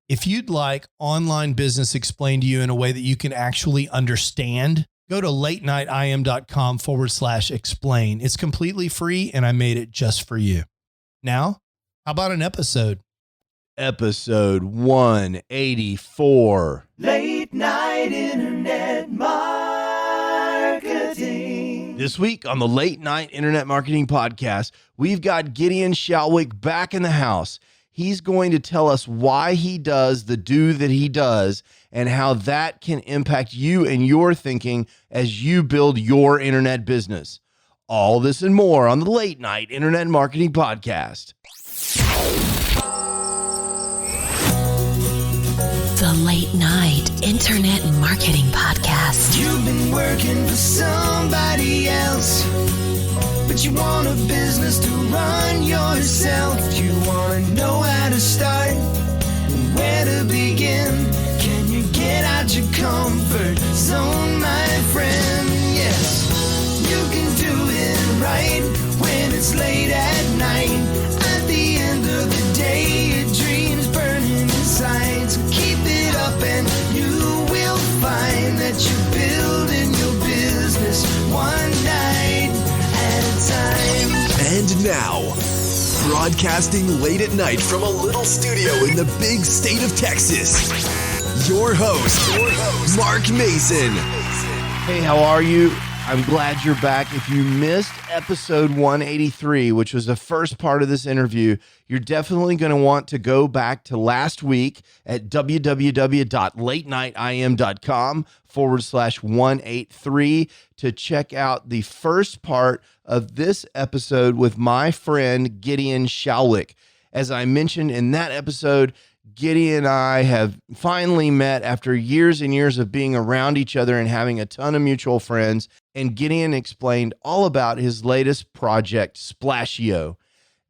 If you'd like online business explained to you in a way that you can actually understand, go to latenightim.com/explain. It's completely free and I made it just for you. Now, how about an episode? Episode 184. Late Night Internet Marketing. This week on the Late Night Internet Marketing Podcast, we've got Gideon Shalwick back in the house. He's going to tell us why he does the do that he does and how that can impact you and your thinking as you build your internet business. All this and more on the Late Night Internet Marketing Podcast. The Late Night Internet Marketing Podcast. You've been working for somebody else, but you want a business to run yourself. You want to know how to start and where to begin. Can you get out your comfort zone, my friend? Yes, you can do it right when it's late at night. At the end of the day, your dreams burning inside. So keep it up and you will find that you're building your business one night at a time. And now, broadcasting late at night from a little studio in the big state of Texas, your host, Mark Mason. Hey, how are you? I'm glad you're back. If you missed episode 183, which was the first part of this interview, you're definitely going to want to go back to last week at www.latenightim.com/183 to check out the first part of this episode with my friend Gideon Shalwick. As I mentioned in that episode, Gideon and I have finally met after years and years of being around each other and having a ton of mutual friends. And Gideon explained all about his latest project, Splashio.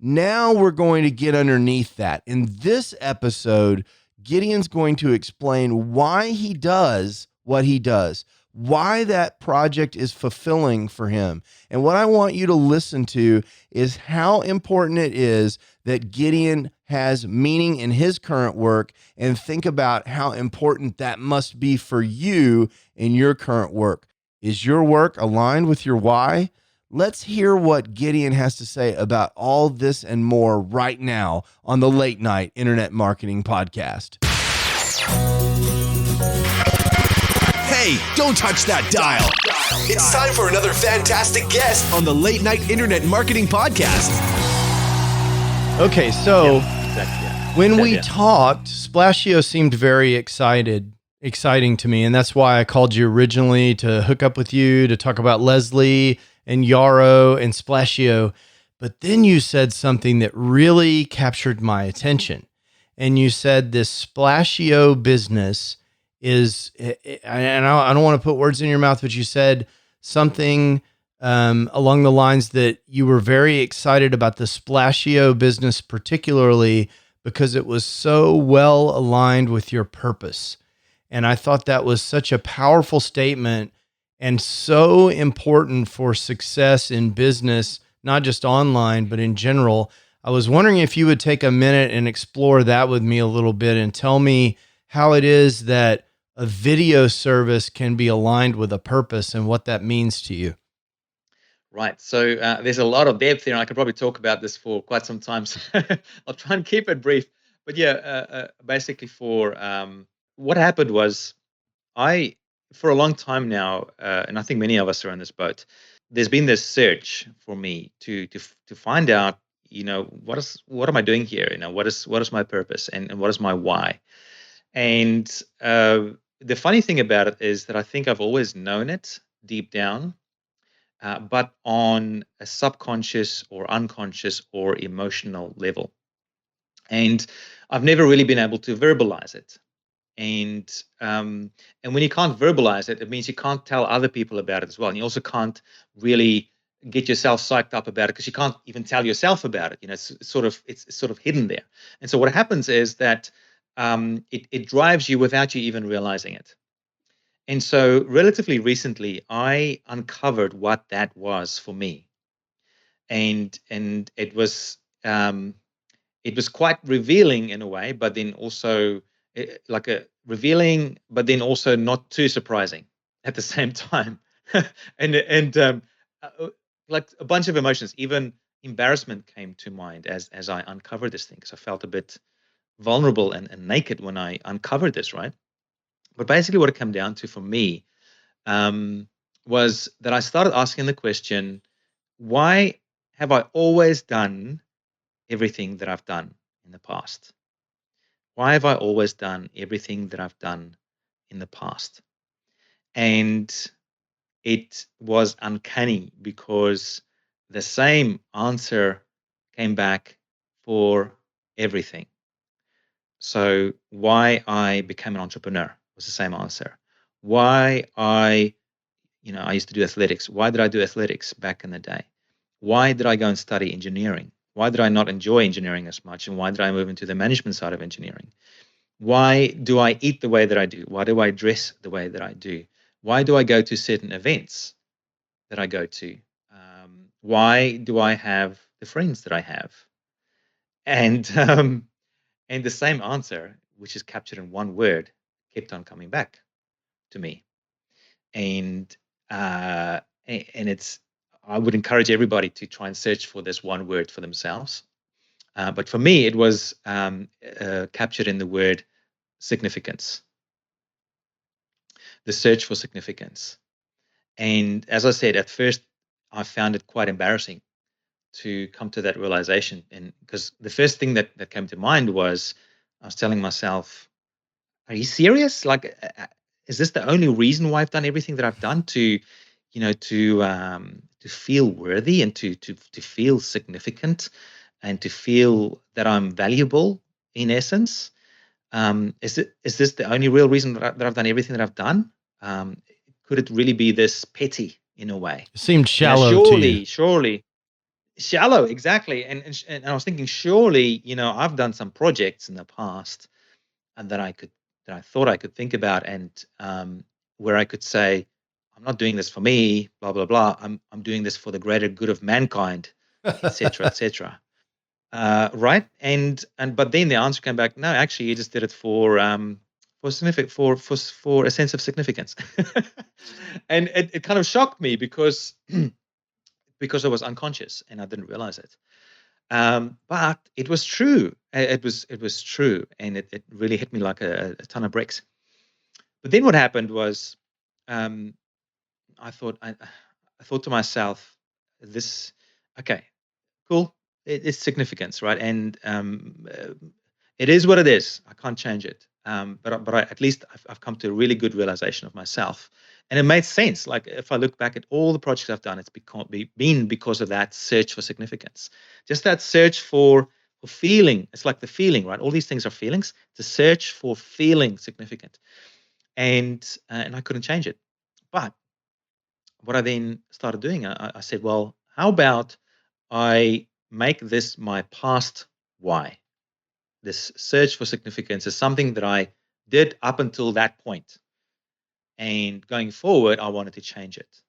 Now we're going to get underneath that. In this episode, Gideon's going to explain why he does what he does, why that project is fulfilling for him. And what I want you to listen to is how important it is that Gideon has meaning in his current work, and think about how important that must be for you in your current work. Is your work aligned with your why? Let's hear what Gideon has to say about all this and more right now on the Late Night Internet Marketing Podcast. Hey, don't touch that dial. It's time for another fantastic guest on the Late Night Internet Marketing Podcast. Okay, so when we talked, Splashio seemed very exciting to me, and that's why I called you originally, to hook up with you, to talk about Leslie and Yarrow and Splashio. But then you said something that really captured my attention. And you said this Splashio business is, and I don't want to put words in your mouth, but you said something along the lines that you were very excited about the Splashio business, particularly because it was so well aligned with your purpose. And I thought that was such a powerful statement and so important for success in business, not just online, but in general. I was wondering if you would take a minute and explore that with me a little bit and tell me how it is that a video service can be aligned with a purpose and what that means to you. Right. So there's a lot of depth here, and I could probably talk about this for quite some time. So I'll try and keep it brief. But basically what happened was for a long time now, and I think many of us are in this boat, there's been this search for me to find out, what am I doing here? What is my purpose and what is my why? And the funny thing about it is that I think I've always known it deep down, but on a subconscious or unconscious or emotional level. And I've never really been able to verbalize it. And when you can't verbalize it, it means you can't tell other people about it as well. And you also can't really get yourself psyched up about it because you can't even tell yourself about it. It's sort of hidden there. And so what happens is that it drives you without you even realizing it. And so relatively recently, I uncovered what that was for me. And it was quite revealing in a way, but then also like a revealing, but then also not too surprising at the same time. and like a bunch of emotions, even embarrassment came to mind as I uncovered this thing, because I felt a bit vulnerable and naked when I uncovered this, right? But basically what it came down to for me was that I started asking the question, why have I always done everything that I've done in the past? Why have I always done everything that I've done in the past? And it was uncanny, because the same answer came back for everything. So why I became an entrepreneur was the same answer. Why I used to do athletics. Why did I do athletics back in the day? Why did I go and study engineering? Why did I not enjoy engineering as much? And why did I move into the management side of engineering? Why do I eat the way that I do? Why do I dress the way that I do? Why do I go to certain events that I go to? Why do I have the friends that I have? And the same answer, which is captured in one word, kept on coming back to me. And it's, I would encourage everybody to try and search for this one word for themselves. But for me, it was captured in the word significance. The search for significance. And as I said, at first, I found it quite embarrassing to come to that realization. And because the first thing that came to mind was, I was telling myself, are you serious? Like, is this the only reason why I've done everything that I've done, to feel worthy and to feel significant and to feel that I'm valuable in essence? Is this the only real reason that I've done everything that I've done? Could it really be this petty in a way? It seemed shallow to you. Surely shallow, exactly. And I was thinking, surely, I've done some projects in the past and that I thought I could think about, and where I could say, I'm not doing this for me, blah blah blah. I'm doing this for the greater good of mankind, etc. etc. Right? And but then the answer came back, no, actually, you just did it for a sense of significance. And it kind of shocked me, because I was unconscious and I didn't realize it. But it was true. It was true, and it really hit me like a ton of bricks. But then what happened was, I thought to myself, this, okay, cool. It's significance, right? And it is what it is. I can't change it. But at least I've come to a really good realization of myself, and it made sense. Like, if I look back at all the projects I've done, it's been because of that search for significance. Just that search for feeling. It's like the feeling, right? All these things are feelings. The search for feeling significant, and I couldn't change it. But what I then started doing, I said, well, how about I make this my past why? This search for significance is something that I did up until that point. And going forward, I wanted to change it.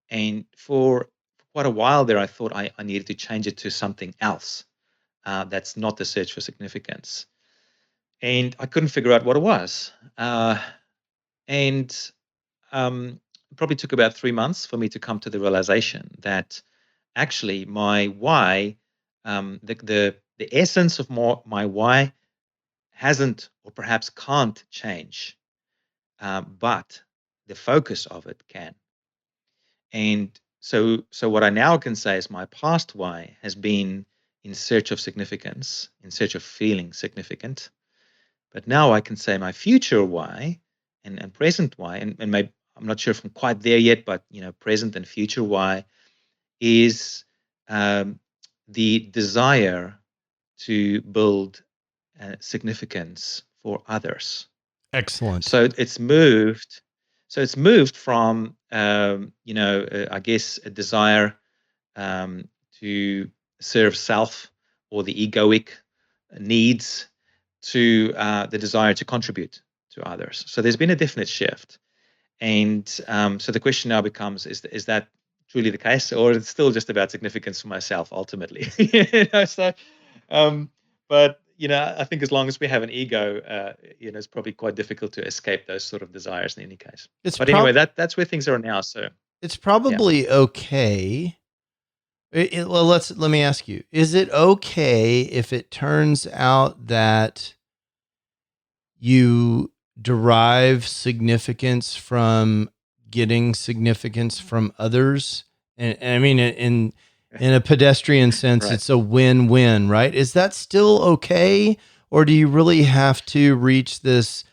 And for quite a while there, I thought I needed to change it to something else that's not the search for significance. And I couldn't figure out what it was. And it probably took about 3 months for me to come to the realization that actually my why, the essence of my why hasn't, or perhaps can't, change, but the focus of it can. And so what I now can say is my past why has been in search of significance, in search of feeling significant. But now I can say my future why and present why, and maybe, I'm not sure if I'm quite there yet, but present and future why is the desire to build significance for others. Excellent. So it's moved. From I guess a desire to serve self or the egoic needs to the desire to contribute to others. So there's been a definite shift. And so the question now becomes: is that truly the case, or is it still just about significance for myself ultimately? So, but I think as long as we have an ego, it's probably quite difficult to escape those sort of desires in any case. But anyway, that's where things are now. So it's probably okay. Well, let me ask you: is it okay if it turns out that you derive significance from getting significance from others? And I mean, in a pedestrian sense, Right. it's a win-win, right? Is that still okay? Or do you really have to reach this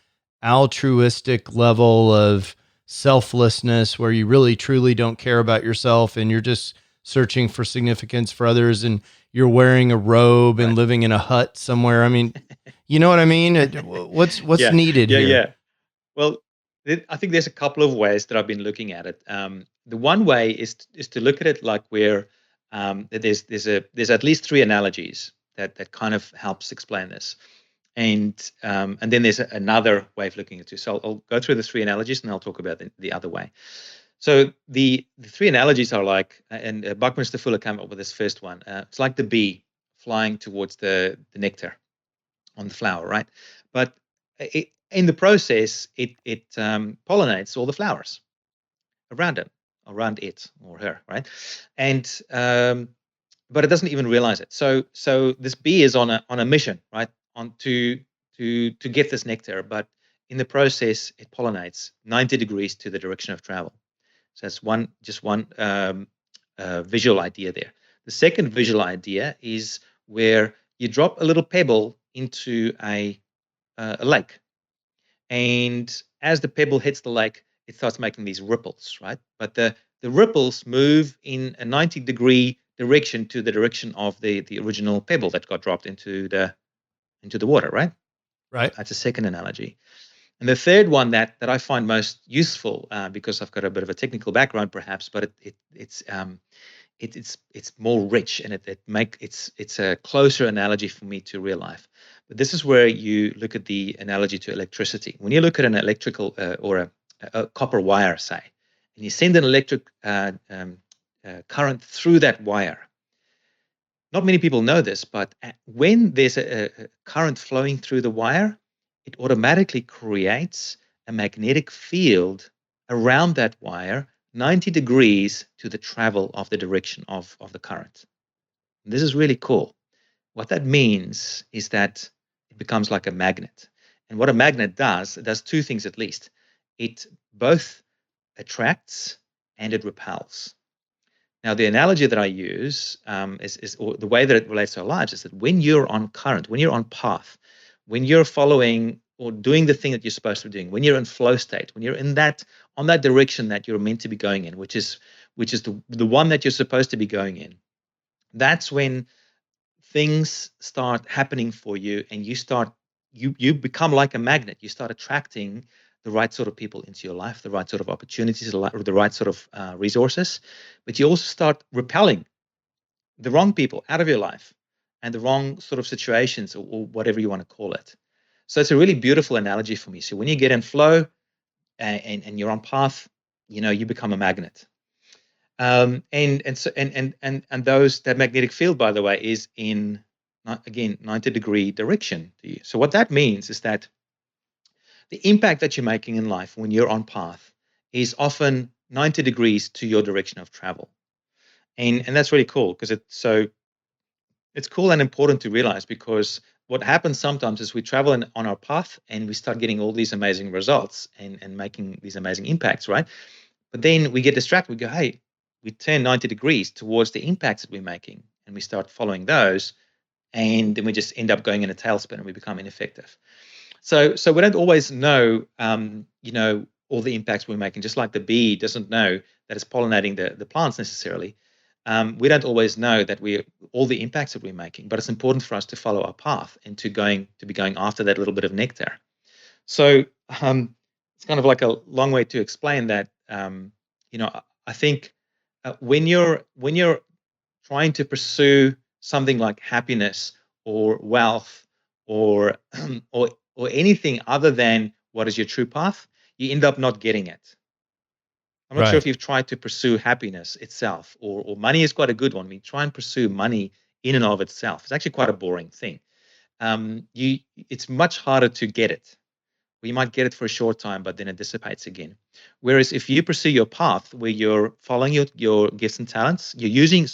altruistic level of selflessness where you really truly don't care about yourself and you're just searching for significance for others, and you're wearing a robe and living in a hut somewhere? I mean, you know what I mean? What's needed here? Yeah. Well, I think there's a couple of ways that I've been looking at it. The one way is to look at it like where there's at least three analogies that kind of helps explain this, and then there's another way of looking at it. So I'll go through the three analogies and I'll talk about the other way. So the three analogies are like, and Buckminster Fuller came up with this first one. It's like the bee flying towards the nectar on the flower, right? But in the process, it pollinates all the flowers around it or her, right? And but it doesn't even realize it. So this bee is on a mission, right? On to get this nectar, but in the process, it pollinates 90 degrees to the direction of travel. So that's one visual idea there. The second visual idea is where you drop a little pebble into a lake, and as the pebble hits the lake, it starts making these ripples, right? But the ripples move in a 90-degree direction to the direction of the original pebble that got dropped into the water, right? Right. That's a second analogy. And the third one that I find most useful, because I've got a bit of a technical background, perhaps, but it's more rich, and it's a closer analogy for me to real life. But this is where you look at the analogy to electricity. When you look at an electrical or a copper wire, say, and you send an electric current through that wire. Not many people know this, but when there's a current flowing through the wire, it automatically creates a magnetic field around that wire 90 degrees to the travel of the direction of the current. And this is really cool. What that means is that it becomes like a magnet. And what a magnet does, it does two things at least. It both attracts and it repels. Now, the analogy that I use or the way that it relates to our lives is that when you're on current, when you're on path, when you're following or doing the thing that you're supposed to be doing, when you're in flow state, when you're in on that direction that you're meant to be going in, which is the one that you're supposed to be going in, that's when things start happening for you, and you become like a magnet. You start attracting the right sort of people into your life, the right sort of opportunities, the right sort of resources, but you also start repelling the wrong people out of your life and the wrong sort of situations, or whatever you want to call it. So it's a really beautiful analogy for me. So when you get in flow and you're on path, you become a magnet. And that magnetic field, by the way, is in, again, 90-degree direction to you. So what that means is that the impact that you're making in life when you're on path is often 90 degrees to your direction of travel. And that's really cool, because it's cool and important to realize, because what happens sometimes is we travel on our path and we start getting all these amazing results and making these amazing impacts, right? But then we get distracted. We go, hey, we turn 90 degrees towards the impacts that we're making, and we start following those, and then we just end up going in a tailspin and we become ineffective. So we don't always know, all the impacts we're making. Just like the bee doesn't know that it's pollinating the plants necessarily. We don't always know that all the impacts that we're making, but it's important for us to follow our path and to be going after that little bit of nectar. So it's kind of like a long way to explain that. I think when you're trying to pursue something like happiness or wealth or anything other than what is your true path, you end up not getting it. I'm not sure if you've tried to pursue happiness itself, or money is quite a good one. I mean, try and pursue money in and of itself. It's actually quite a boring thing. it's much harder to get it. You might get it for a short time, but then it dissipates again. Whereas if you pursue your path where you're following your gifts and talents, you're using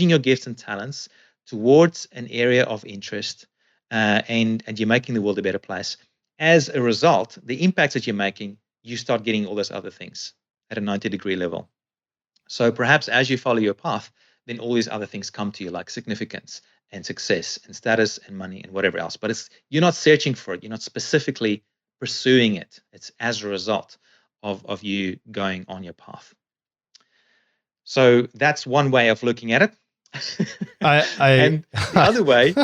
your gifts and talents towards an area of interest, and you're making the world a better place. As a result, the impacts that you're making, you start getting all those other things at a 90-degree level. So perhaps as you follow your path, then all these other things come to you, like significance and success and status and money and whatever else. But you're not searching for it. You're not specifically pursuing it. It's as a result of you going on your path. So that's one way of looking at it. And the other way,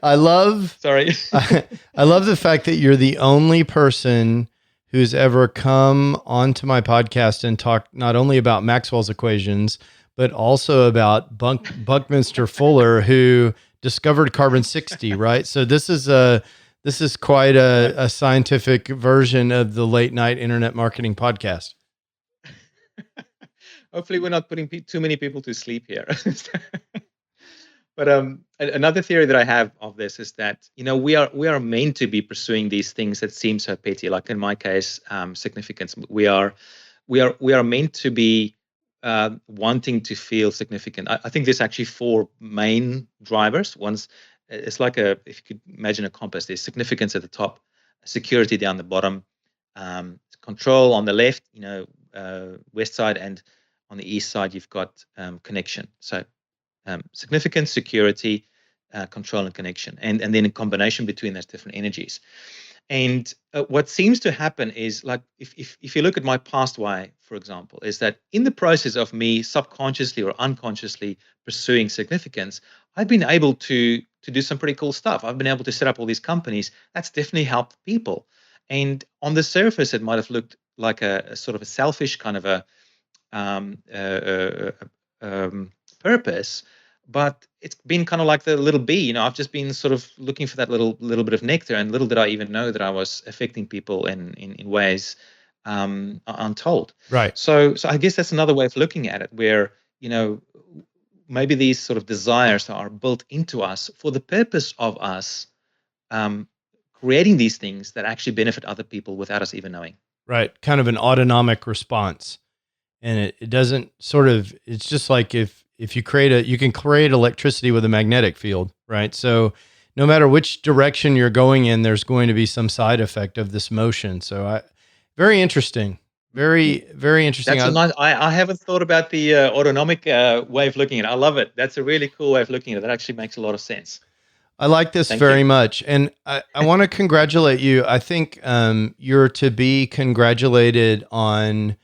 I love the fact that you're the only person who's ever come onto my podcast and talked not only about Maxwell's equations, but also about Buckminster Fuller, who discovered carbon-60, right? So this is quite a scientific version of the late night internet marketing podcast. Hopefully we're not putting too many people to sleep here. But another theory that I have of this is that, we are meant to be pursuing these things that seem so petty. Like in my case, significance. We are meant to be wanting to feel significant. I think there's actually 4 main drivers. One's, it's like if you could imagine a compass. There's significance at the top, security down the bottom, control on the left, west side, and on the east side you've got connection. So significance, security, control, and connection, and then a combination between those different energies. And what seems to happen is, like, if you look at my past why, for example, is that in the process of me subconsciously or unconsciously pursuing significance, I've been able to do some pretty cool stuff. I've been able to set up all these companies. That's definitely helped people. And on the surface, it might have looked like a sort of a selfish kind of a purpose, but it's been kind of like the little bee. I've just been sort of looking for that little bit of nectar, and little did I even know that I was affecting people in ways untold. Right. So I guess that's another way of looking at it, where maybe these sort of desires are built into us for the purpose of us creating these things that actually benefit other people without us even knowing. Right. Kind of an autonomic response. And it doesn't it's just like if you can create electricity with a magnetic field, right? So no matter which direction you're going in, there's going to be some side effect of this motion. So very interesting. Very, very interesting. I haven't thought about the autonomic way of looking at it. I love it. That's a really cool way of looking at it. That actually makes a lot of sense. I like this very much. And I want to congratulate you. I think you're to be congratulated on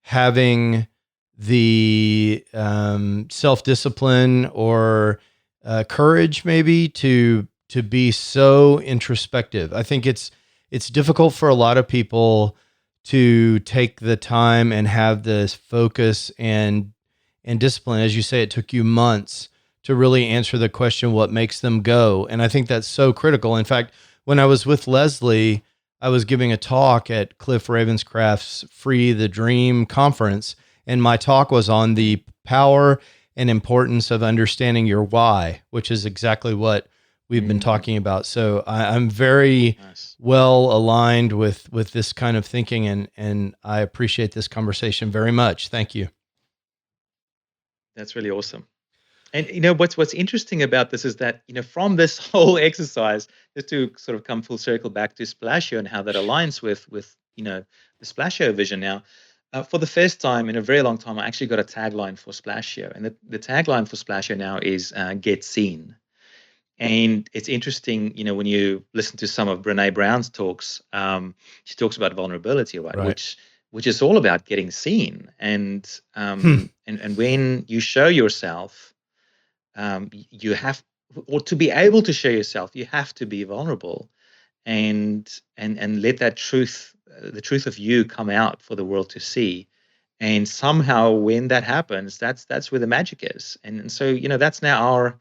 having the self-discipline or courage maybe to be so introspective. I think it's difficult for a lot of people to take the time and have this focus and discipline. As you say, it took you months to really answer the question, what makes them go? And I think that's so critical. In fact, when I was with Leslie, I was giving a talk at Cliff Ravenscraft's Free the Dream conference, and my talk was on the power and importance of understanding your why, which is exactly what we've been talking about. So I'm very well aligned with this kind of thinking, and I appreciate this conversation very much. Thank you. That's really awesome. And what's interesting about this is that from this whole exercise, just to sort of come full circle back to Splashio and how that aligns with the Splashio vision now. For the first time in a very long time, I actually got a tagline for Splashio, and the tagline for Splashio now is "Get Seen." And it's interesting, when you listen to some of Brené Brown's talks, she talks about vulnerability, right? Which is all about getting seen, and when you show yourself. You have, or to be able to show yourself, you have to be vulnerable, and let that truth, the truth of you, come out for the world to see. And somehow, when that happens, that's where the magic is. And so that's our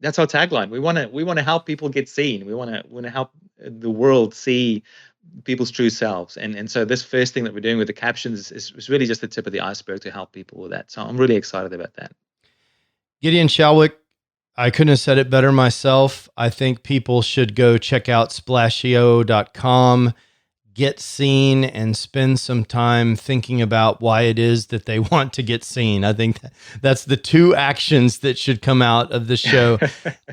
tagline. We want to help people get seen. We want to help the world see people's true selves. And so this first thing that we're doing with the captions is really just the tip of the iceberg to help people with that. So I'm really excited about that. Gideon Shalwick, I couldn't have said it better myself. I think people should go check out splashio.com, get seen, and spend some time thinking about why it is that they want to get seen. I think that's the two actions that should come out of the show.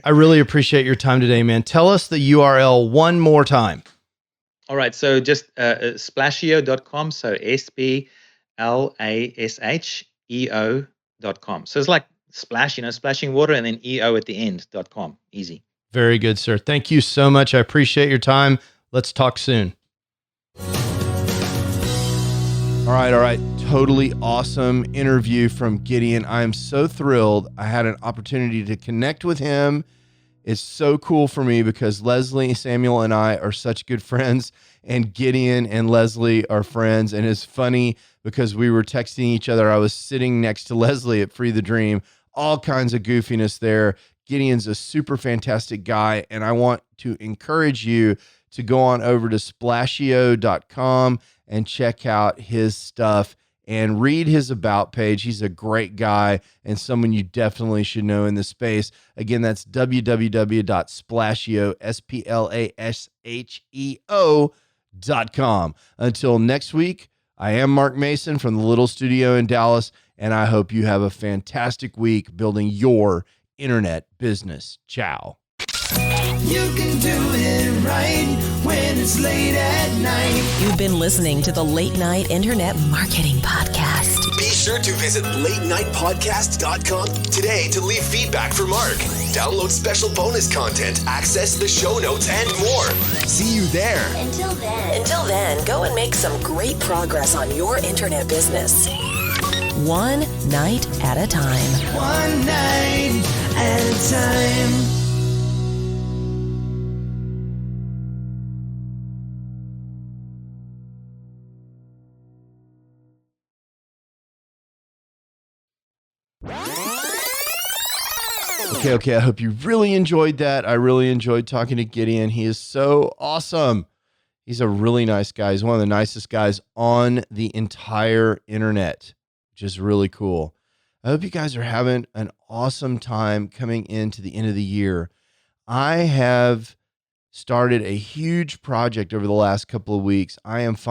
I really appreciate your time today, man. Tell us the URL one more time. All right. So just splashio.com. So SPLASHEO.com. So it's like splash, splashing water, and then EO at the end.com. Easy. Very good, sir. Thank you so much. I appreciate your time. Let's talk soon. All right. Totally awesome interview from Gideon. I am so thrilled I had an opportunity to connect with him. It's so cool for me because Leslie, Samuel, and I are such good friends, and Gideon and Leslie are friends. And it's funny because we were texting each other. I was sitting next to Leslie at Free the Dream, all kinds of goofiness there. Gideon's a super fantastic guy, and I want to encourage you to go on over to splashio.com and check out his stuff and read his about page. He's a great guy and someone you definitely should know in the space. Again, that's www.splashio.com. Until next week, I am Mark Mason from the Little Studio in Dallas, and I hope you have a fantastic week building your internet business. Ciao. You can do it right when it's late at night. You've been listening to the Late Night Internet Marketing Podcast. Be sure to visit latenightpodcast.com today to leave feedback for Mark. Download special bonus content, access the show notes, and more. See you there. Until then, go and make some great progress on your internet business. One night at a time. One night at a time. Okay. I hope you really enjoyed that. I really enjoyed talking to Gideon. He is so awesome. He's a really nice guy. He's one of the nicest guys on the entire internet, which is really cool. I hope you guys are having an awesome time coming into the end of the year. I have started a huge project over the last couple of weeks. I've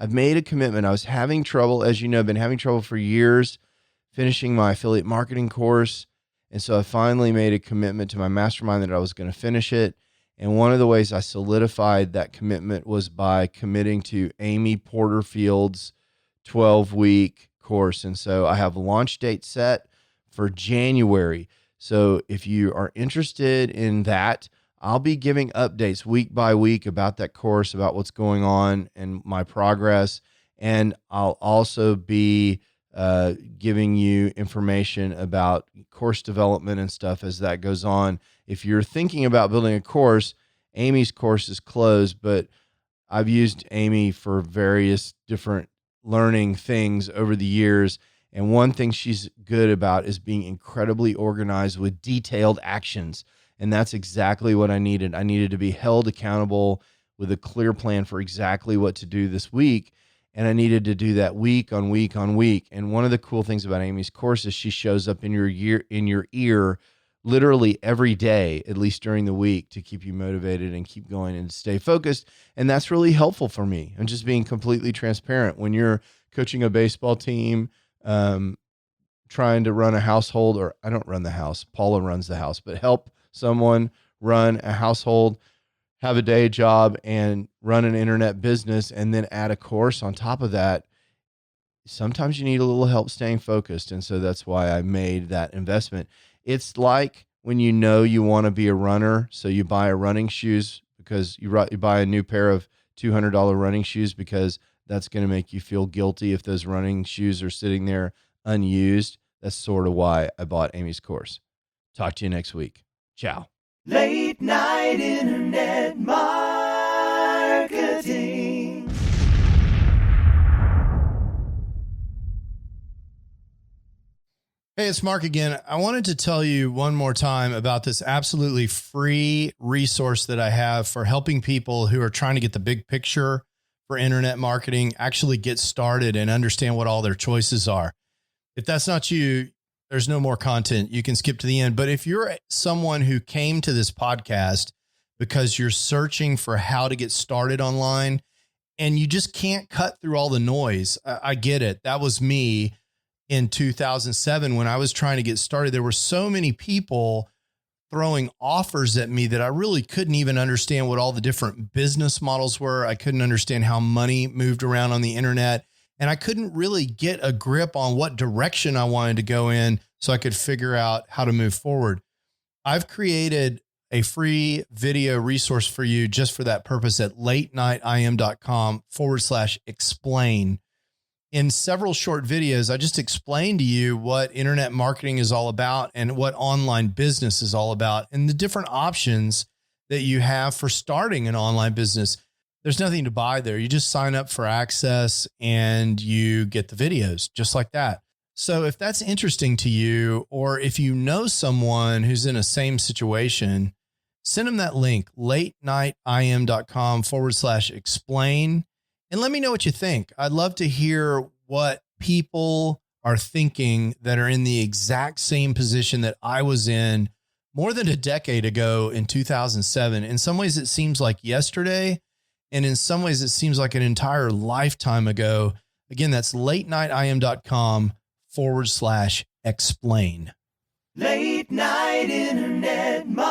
made a commitment. I was having trouble, as you know, I've been having trouble for years finishing my affiliate marketing course. And so I finally made a commitment to my mastermind that I was going to finish it. And one of the ways I solidified that commitment was by committing to Amy Porterfield's 12-week course. And so I have a launch date set for January. So if you are interested in that, I'll be giving updates week by week about that course, about what's going on and my progress. And I'll also be giving you information about course development and stuff as that goes on. If you're thinking about building a course, Amy's course is closed, but I've used Amy for various different learning things over the years. And one thing she's good about is being incredibly organized with detailed actions. And that's exactly what I needed. I needed to be held accountable with a clear plan for exactly what to do this week. And I needed to do that week on week on week. And one of the cool things about Amy's course is she shows up in your ear literally every day, at least during the week, to keep you motivated and keep going and stay focused. And that's really helpful for me. I'm just being completely transparent. When you're coaching a baseball team, trying to run a household, or I don't run the house, Paula runs the house, but help someone run a household, have a day job, and run an internet business, and then add a course on top of that, sometimes you need a little help staying focused. And so that's why I made that investment. It's like when you know you want to be a runner, so you buy a running shoes because you buy a new pair of $200 running shoes because that's going to make you feel guilty if those running shoes are sitting there unused. That's sort of why I bought Amy's course. Talk to you next week. Ciao. Late night internet marketing. Hey, it's Mark again. I wanted to tell you one more time about this absolutely free resource that I have for helping people who are trying to get the big picture for internet marketing, actually get started and understand what all their choices are. If that's not you, there's no more content. You can skip to the end. But if you're someone who came to this podcast because you're searching for how to get started online and you just can't cut through all the noise, I get it. That was me in 2007 when I was trying to get started. There were so many people throwing offers at me that I really couldn't even understand what all the different business models were. I couldn't understand how money moved around on the internet. And I couldn't really get a grip on what direction I wanted to go in so I could figure out how to move forward. I've created a free video resource for you just for that purpose at latenightim.com/explain. In several short videos, I just explained to you what internet marketing is all about and what online business is all about and the different options that you have for starting an online business. There's nothing to buy there. You just sign up for access and you get the videos just like that. So if that's interesting to you, or if you know someone who's in a same situation, send them that link, latenightim.com/explain, and let me know what you think. I'd love to hear what people are thinking that are in the exact same position that I was in more than a decade ago in 2007. In some ways, it seems like yesterday. And in some ways, it seems like an entire lifetime ago. Again, that's latenightim.com/explain. Late night internet marketing.